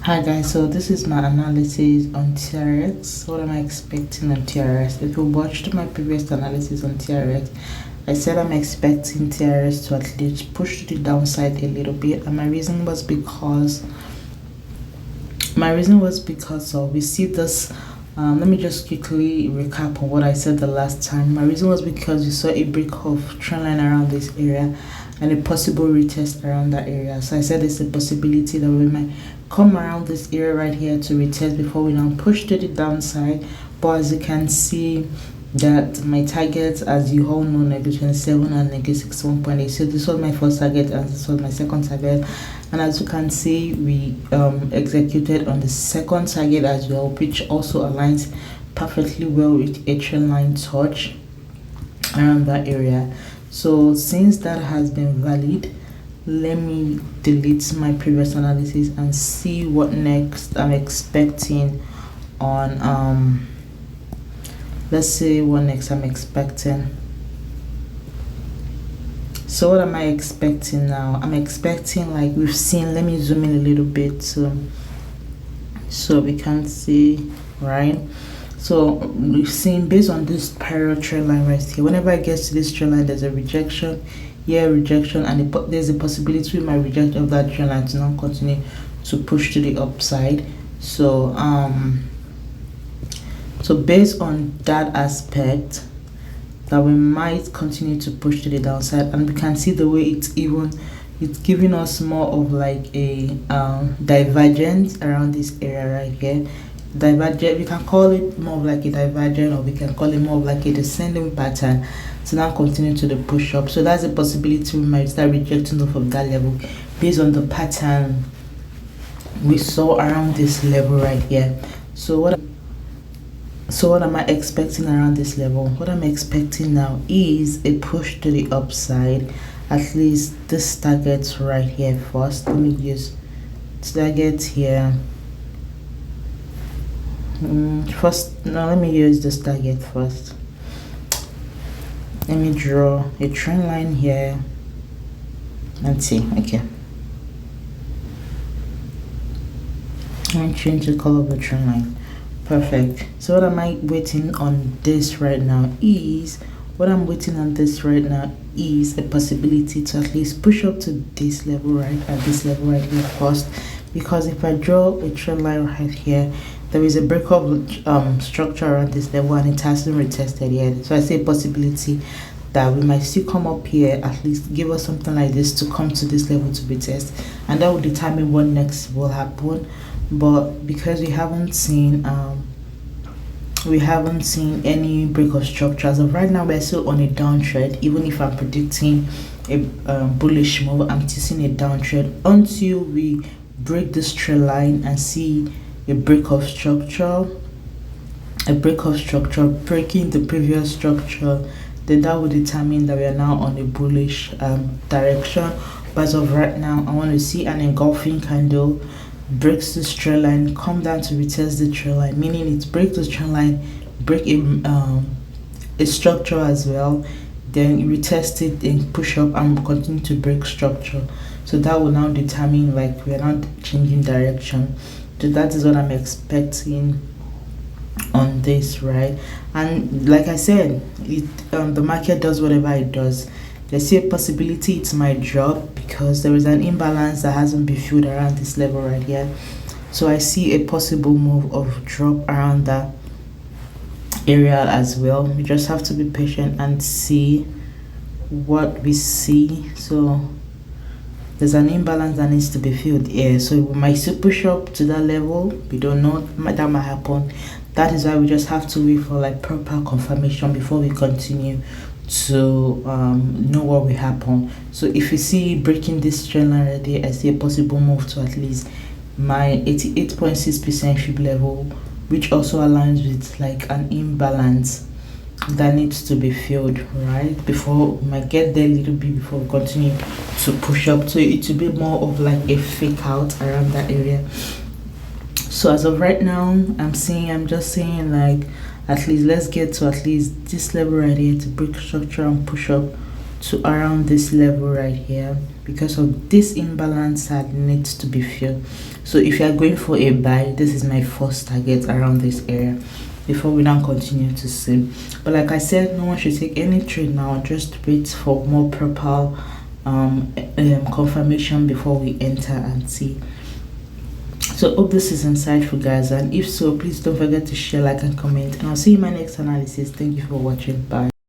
Hi guys, so this is my analysis on TRX. What am I expecting on TRX? If you watched my previous analysis on TRX, I said I'm expecting TRX to at least push to the downside a little bit, and my reason was because we see this. Let me just quickly recap on what I said the last time. My reason was because we saw a break of trend line around this area and a possible retest around that area. So I said there's a possibility that we might come around this area right here to retest before we now push to the downside. But as you can see, that my targets, as you all know, negative 27 and negative 61.8. So this was my first target and this was my second target, and as you can see, we executed on the second target as well, which also aligns perfectly well with a trend line touch around that area. So since that has been valid, let me delete my previous analysis and see what next I'm expecting on let's see what next I'm expecting. So what am I expecting now? I'm expecting, like we've seen, let me zoom in a little bit so we can see, right? So we've seen, based on this parallel trend line right here, whenever I get to this trend line, there's a rejection here, rejection, and there's a possibility with my rejection of that trend line to now continue to push to the upside. So based on that aspect, that we might continue to push to the downside, and we can see the way it's giving us more of like a divergence around this area right here. Divergent, we can call it more of like a divergent, or we can call it more of like a descending pattern to now continue to the push up. So that's a possibility we might start rejecting off of that level based on the pattern we saw around this level right here. So what am I expecting around this level? What I'm expecting now is a push to the upside, at least this target right here first. Let me use target here. Let me use this target first. Let me draw a trend line here and see. Okay. Let me change the color of the trend line. Perfect. So what am I waiting on this right now is a possibility to at least push up to this level right here first, because if I draw a trend line right here, there is a breakup structure around this level and it hasn't retested yet. So I see a possibility that we might still come up here, at least give us something like this to come to this level to retest, and that will determine what next will happen. But because we haven't seen any break of structure as of right now, we're still on a downtrend. Even if I'm predicting a bullish move, I'm still seeing a downtrend until we break this trend line and see a break of structure, breaking the previous structure. Then that will determine that we are now on a bullish direction. But as of right now, I want to see an engulfing candle breaks this trend line, come down to retest the trend line, meaning it breaks the trend line, break a structure as well, then retest it and push up and continue to break structure. So that will now determine, like, we are not changing direction. So that is what I'm expecting on this, right? And like I said, the market does whatever it does. There's a possibility it might drop because there is an imbalance that hasn't been filled around this level right here. So I see a possible move of drop around that area as well. We just have to be patient and see what we see. So there's an imbalance that needs to be filled here. So we might still push up to that level. We don't know, that might happen. That is why we just have to wait for like proper confirmation before we continue to know what will happen. So if you see breaking this trend line already, I see a possible move to at least my 88.6% fib level, which also aligns with like an imbalance that needs to be filled, right? Before we might get there a little bit before we continue to push up. So it will be more of like a fake out around that area. So as of right now, I'm just saying, like, at least let's get to at least this level right here to break structure and push up to around this level right here, because of this imbalance that needs to be filled. So if you are going for a buy, this is my first target around this area before we now continue to see. But like I said, no one should take any trade now, just wait for more proper confirmation before we enter and see. So hope this is insightful, guys, and if so, please don't forget to share, like, and comment, and I'll see you in my next analysis. Thank you for watching. Bye.